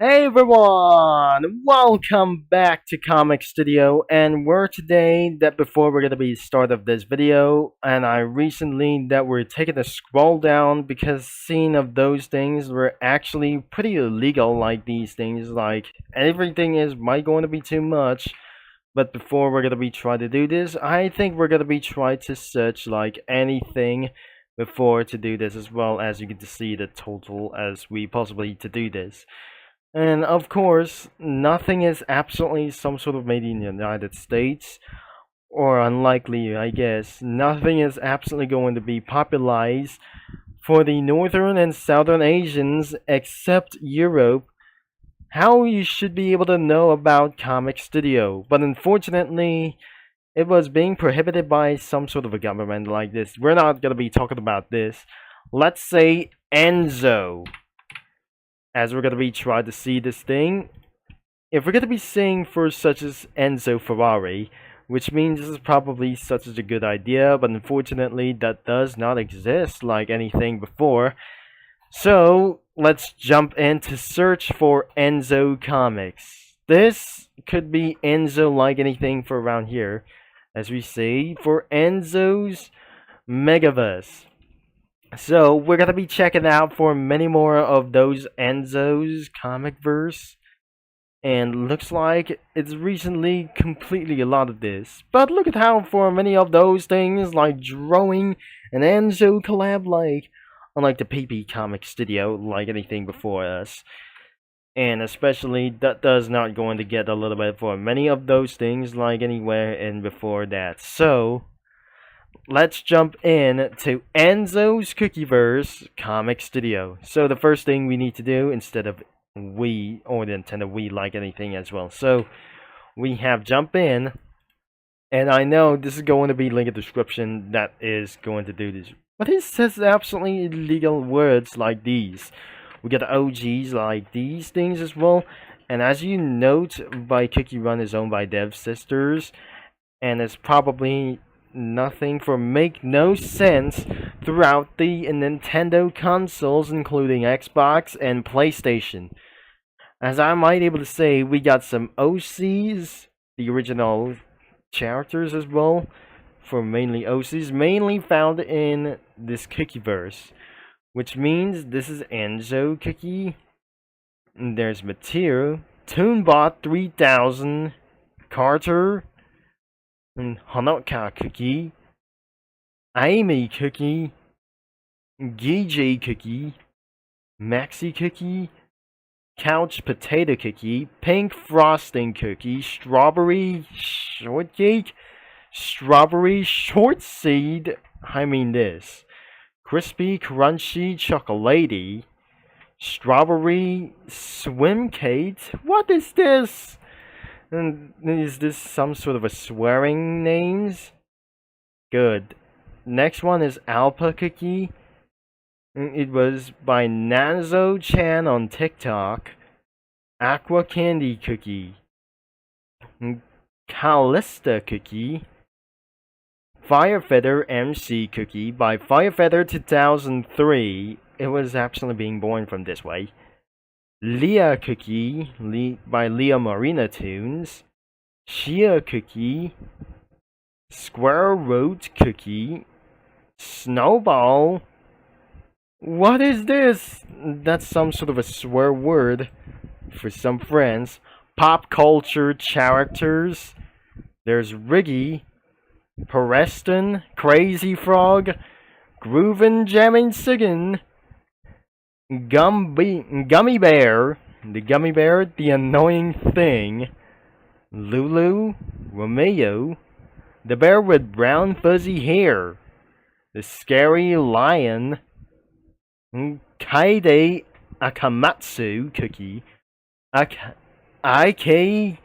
Hey everyone! Welcome back to Comic Studio, and we're today that before we're gonna be start of this video, and I recently that we're taking a scroll down because seeing of those things were actually pretty illegal. Like these things, like everything is might going to be too much. But before we're gonna be trying to do this, I think we're gonna be trying to search like anything before to do this as well as you get to see the total as we possibly to do this. And of course, nothing is absolutely some sort of made in the United States, or unlikely, I guess. Nothing is absolutely going to be popularized for the Northern and Southern Asians except Europe. How you should be able to know about Comic Studio, but unfortunately, it was being prohibited by some sort of a government like this. We're not gonna be talking about this. Let's say Enzo, as we're gonna be trying to see this thing. If we're gonna be saying for such as Enzo Ferrari, which means this is probably such as a good idea, but unfortunately that does not exist like anything before. So let's jump in to search for Enzo comics. This could be Enzo like anything for around here, as we say, for Enzo's Megaverse. So we're gonna be checking out for many more of those Enzo's comic verse, and looks like it's recently completely a lot of this. But look at how for many of those things like drawing an Enzo collab, like unlike the PP Comic Studio, like anything before us. And especially that does not going to get a little bit for many of those things like anywhere in before that. So let's jump in to Enzo's Cookieverse Comic Studio. So the first thing we need to do instead of Wii or the Nintendo Wii like anything as well. So we have jump in, and I know this is going to be link in the description that is going to do this. But it says absolutely illegal words like these. We got OGs like these things as well. And as you note, by Cookie Run is owned by Dev Sisters, and it's probably nothing for make no sense throughout the Nintendo consoles, including Xbox and PlayStation. As I might able to say, we got some OCs, the original characters as well, for mainly OCs, mainly found in this Cookieverse, which means this is Enzo Cookie. And there's Material, Toonbot 3000, Carter, and Honoka Cookie, Amy Cookie, GJ Cookie, Maxi Cookie, Couch Potato Cookie, Pink Frosting Cookie, Strawberry Shortcake, Strawberry Short Seed, I mean this, Crispy Crunchy Chocolatey, Strawberry Swimcake, what is this? And is this some sort of a swearing names? Good. Next one is Alpa Cookie. It was by Nazo-chan on TikTok. Aqua Candy Cookie. Callista Cookie. Firefeather MC Cookie by Firefeather 2003. It was actually being born from this way. Leah Cookie by Leah Marina Tunes. Shia Cookie. Square Root Cookie. Snowball. What is this? That's some sort of a swear word for some friends. Pop culture characters. There's Riggy, Preston, Crazy Frog, Groovin' Jammin' Siggin', Gummy Bear, the Gummy Bear, the Annoying Thing, Lulu, Romeo, the bear with brown fuzzy hair, the Scary Lion, Kaide Akamatsu Cookie, IK,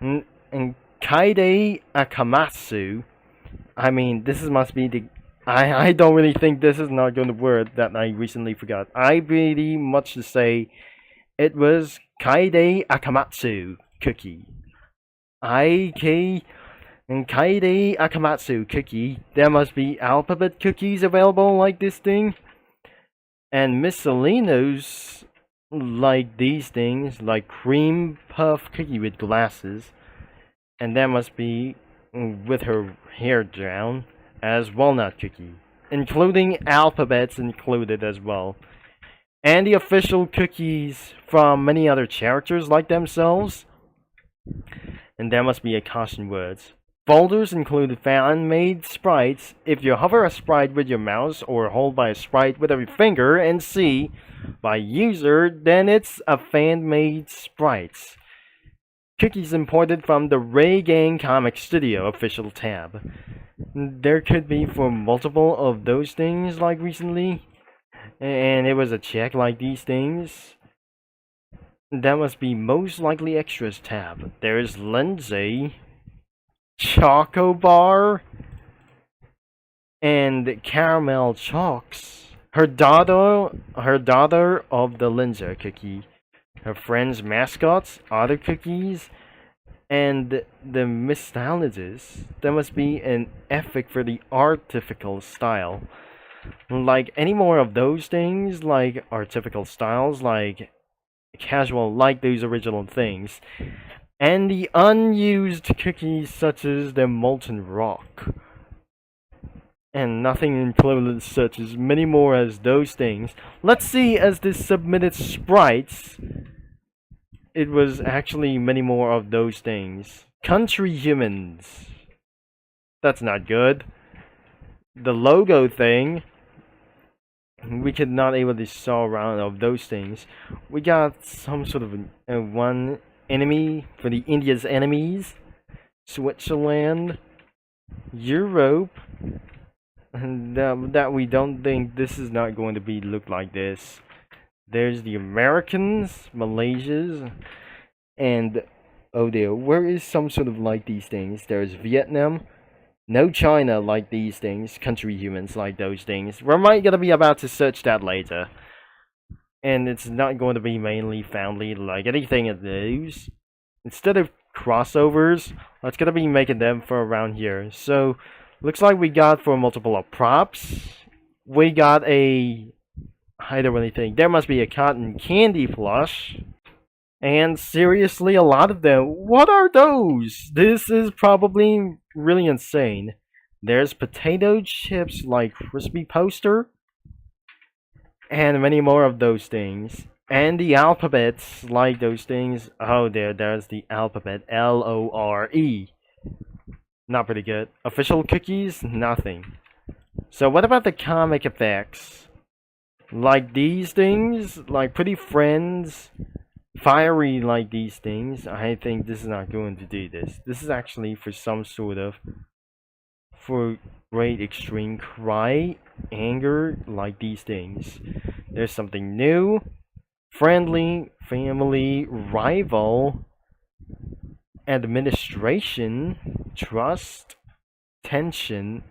and Kaide Akamatsu. I mean, this must be the. I don't really think this is not going to work that I recently forgot. I really much to say it was Kaide Akamatsu Cookie. IK and Kaide Akamatsu Cookie. There must be alphabet cookies available like this thing. And miscellaneous like these things, like cream puff cookie with glasses, and that must be with her hair down as walnut cookie, including alphabets included as well, and the official cookies from many other characters like themselves, and there must be a caution words. Folders include fan-made sprites. If you hover a sprite with your mouse or hold by a sprite with every finger and see by user, then it's a fan-made sprites. Cookies imported from the Ray Gang Comic Studio official tab. There could be for multiple of those things like recently, and it was a check like these things. That must be most likely extras tab. There's Lindsay, Choco Bar, and Caramel Chalks. Her daughter of the Lindsay cookie. Her friends' mascots, other cookies, and the misstylages. There must be an ethic for the artificial style. Like any more of those things, like artificial styles, like casual, like those original things. And the unused cookies such as the molten rock. And nothing included such as many more as those things. Let's see as this submitted sprites. It was actually many more of those things. Country humans. That's not good. The logo thing. We could not able to saw around of those things. We got some sort of one enemy for the India's enemies. Switzerland. Europe. And that we don't think this is not going to be look like this. There's the Americans, Malaysians, and oh dear, where is some sort of like these things? There's Vietnam, no China like these things, country humans like those things. We're might gonna be about to search that later. And it's not going to be mainly family like anything of those. Instead of crossovers, let's gonna be making them for around here. So looks like we got for multiple of props. We got a I don't really think. There must be a cotton candy plush. And seriously, a lot of them. What are those? This is probably really insane. There's potato chips like crispy poster. And many more of those things. And the alphabets like those things. Oh, there's the alphabet. Lore. Not pretty good. Official cookies? Nothing. So what about the comic effects? Like these things, like Pretty Friends, Fiery like these things. I think this is not going to do this. This is actually for some sort of, for great extreme cry, anger, like these things. There's something new, friendly, family, rival, administration, trust, tension,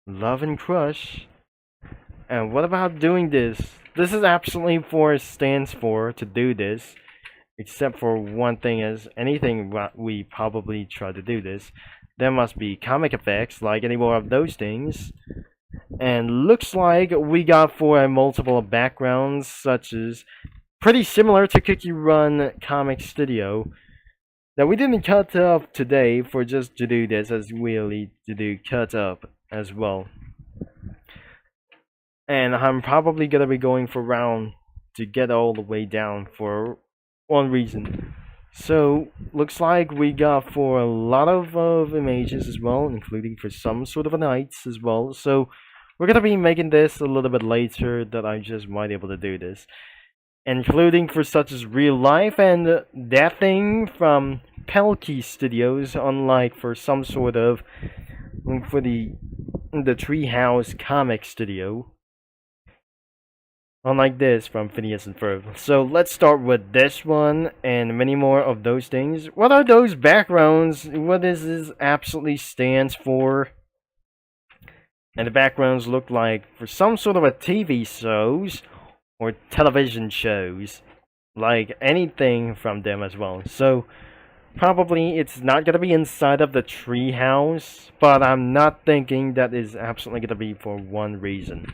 love and crush. And what about doing this? This is absolutely for stands for to do this. Except for one thing is anything we probably try to do this. There must be comic effects like any more of those things. And looks like we got for multiple backgrounds such as pretty similar to Cookie Run Comic Studio. That we didn't cut up today for just to do this as really to do cut up as well. And I'm probably gonna be going for round to get all the way down for one reason. So looks like we got for a lot of images as well, including for some sort of nights as well. So we're gonna be making this a little bit later that I just might be able to do this. Including for such as real life and that thing from Pelkey Studios, unlike for some sort of for the Treehouse Comic Studio. Unlike this from Phineas and Ferb. So let's start with this one and many more of those things. What are those backgrounds? What this absolutely stands for? And the backgrounds look like for some sort of a TV shows or television shows. Like anything from them as well. So probably it's not gonna be inside of the treehouse, but I'm not thinking that is absolutely gonna be for one reason.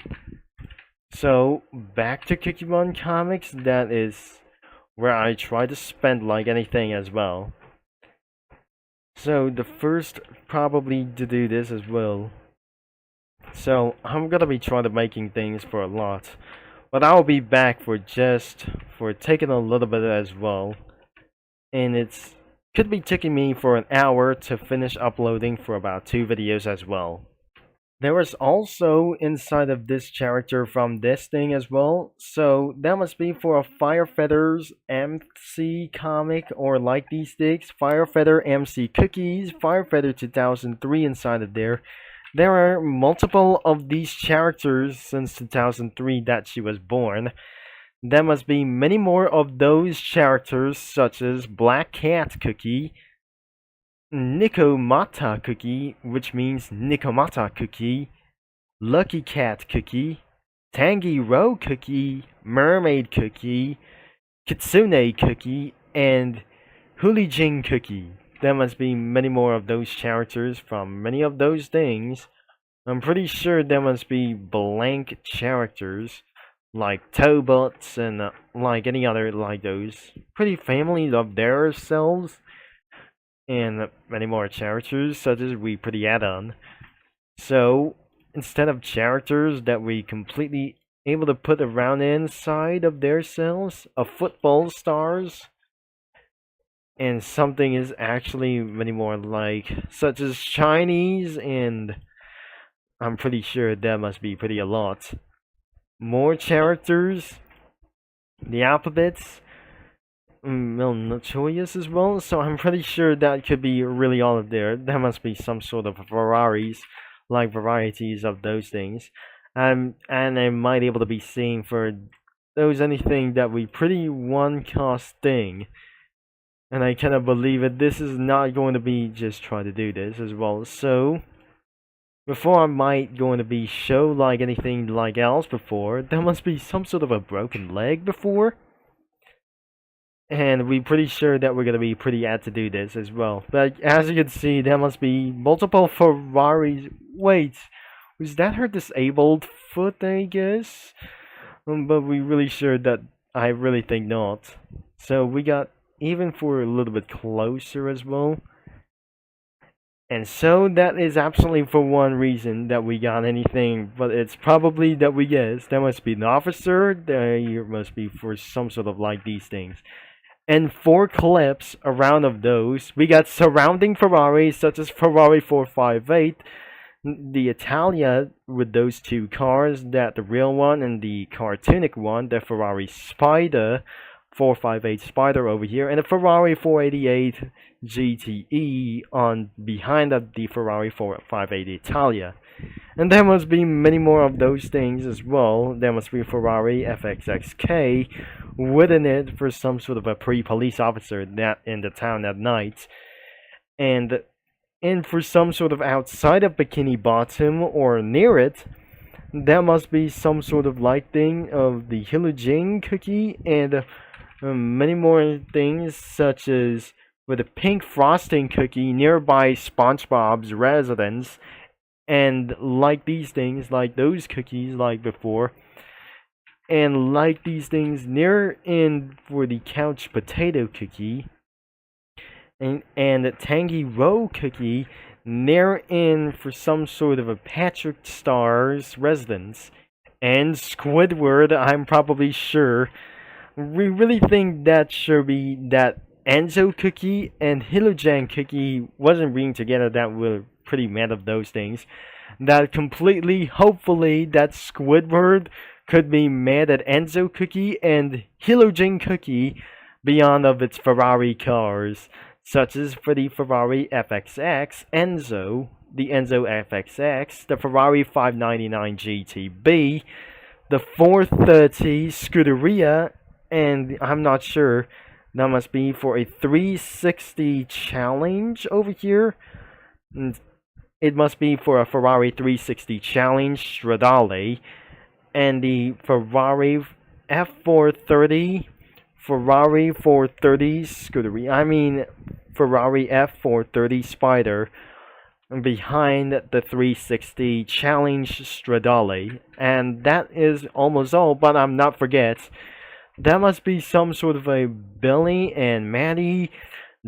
So back to Cookie Run Comics, that is where I try to spend like anything as well. So the first probably to do this as well. So I'm gonna be trying to making things for a lot. But I'll be back for taking a little bit as well. And it's could be taking me for an hour to finish uploading for about 2 videos as well. There was also inside of this character from this thing as well, so that must be for a Firefeather's MC comic or like these things. Firefeather MC Cookies, Firefeather 2003 inside of there. There are multiple of these characters since 2003 that she was born. There must be many more of those characters such as Black Cat Cookie, Nikomata Cookie, which means Nikomata Cookie, Lucky Cat Cookie, Tangy Row Cookie, Mermaid Cookie, Kitsune Cookie, and Hulijin Cookie. There must be many more of those characters from many of those things. I'm pretty sure there must be blank characters like Tobots and like any other like those. Pretty families of their selves. And many more characters such as we pretty add-on. So instead of characters that we completely able to put around inside of their cells, a football stars, and something is actually many more like such as Chinese, and I'm pretty sure that must be pretty a lot. More characters, the alphabets, Milnochoius as well, so I'm pretty sure that could be really all of there. There must be some sort of Ferraris, like varieties of those things. And I might able to be seeing for those anything that we pretty one cost thing. And I cannot believe it, this is not going to be just try to do this as well. So before I might going to be show like anything like else before, there must be some sort of a broken leg before. And we're pretty sure that we're gonna be pretty apt to do this as well. But as you can see, there must be multiple Ferraris. Wait, was that her disabled foot, I guess? But we really sure that I really think not. So we got even for a little bit closer as well. And so that is absolutely for one reason that we got anything, but it's probably that we guess there must be an officer, there must be for some sort of like these things. And 4 clips around of those, we got surrounding Ferraris such as Ferrari 458, the Italia with those 2 cars, that the real one and the cartoonic one, the Ferrari Spider 458 Spider over here, and the Ferrari 488 GTE on behind of the Ferrari 458 Italia. And there must be many more of those things as well. There must be Ferrari FXXK within it for some sort of a pre-police officer that in the town at night. And for some sort of outside of Bikini Bottom or near it, there must be some sort of light thing of the Hilujing Cookie and many more things such as with a pink frosting cookie nearby SpongeBob's residence, and like these things, like those cookies like before, and like these things near in for the couch potato cookie, and the Tangy Row cookie near in for some sort of a Patrick Star's residence, and Squidward, I'm probably sure. We really think that should be that Enzo cookie and Hilojang cookie wasn't being together, that we're pretty mad of those things. That completely, hopefully, that Squidward could be mad at Enzo cookie and Hilojang cookie beyond of its Ferrari cars, such as for the Ferrari FXX, Enzo, the Enzo FXX, the Ferrari 599 GTB, the 430 Scuderia, and I'm not sure, that must be for a 360 challenge over here. It must be for a Ferrari 360 challenge Stradale, and the Ferrari F430, Ferrari 430 Scuderia, I mean Ferrari F430 Spider, behind the 360 challenge Stradale. And that is almost all, but I'm not forget That must be some sort of a Billy and Maddie,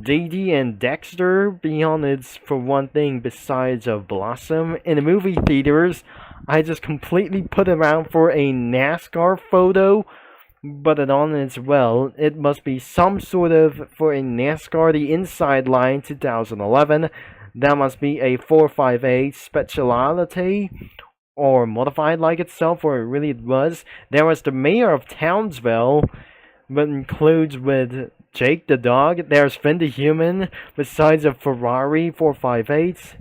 Dee Dee and Dexter beyond its for one thing besides of Blossom. In the movie theaters, I just completely put around for a NASCAR photo, but it on as well. It must be some sort of for a NASCAR the inside line 2011. That must be a 458 speciality or modified like itself, or it really was. There was the mayor of Townsville, but includes with Jake the dog. There's Finn the human, besides a Ferrari 458.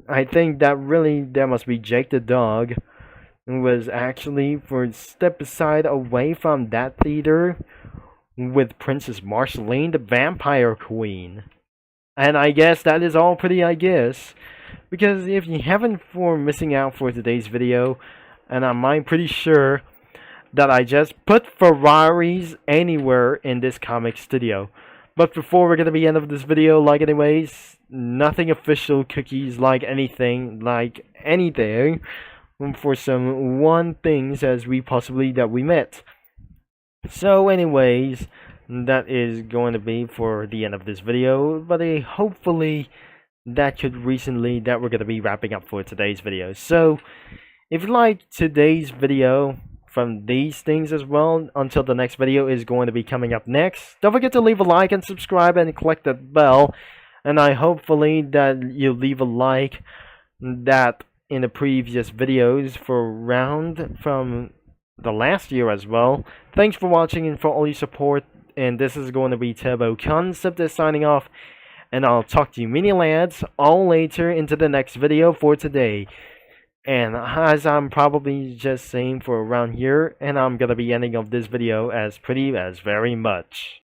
I think that really there must be Jake the dog. Was actually for step aside away from that theater with Princess Marceline, the Vampire Queen. And I guess that is all pretty, I guess. Because if you haven't for missing out for today's video, and I'm pretty sure that I just put Ferraris anywhere in this comic studio. But before we're gonna be end of this video, like anyways, nothing official cookies like anything for some one things as we possibly that we met. So anyways, that is going to be for the end of this video, but hopefully that could recently that we're going to be wrapping up for today's video. So if you like today's video from these things as well, until the next video is going to be coming up next, don't forget to leave a like and subscribe and click that bell. And I hopefully that you leave a like that in the previous videos for round from the last year as well. Thanks for watching and for all your support, and this is going to be Turbo Concept is signing off, and I'll talk to you mini lads all later into the next video for today. And as I'm probably just saying for around here, and I'm gonna be ending of this video as pretty as very much.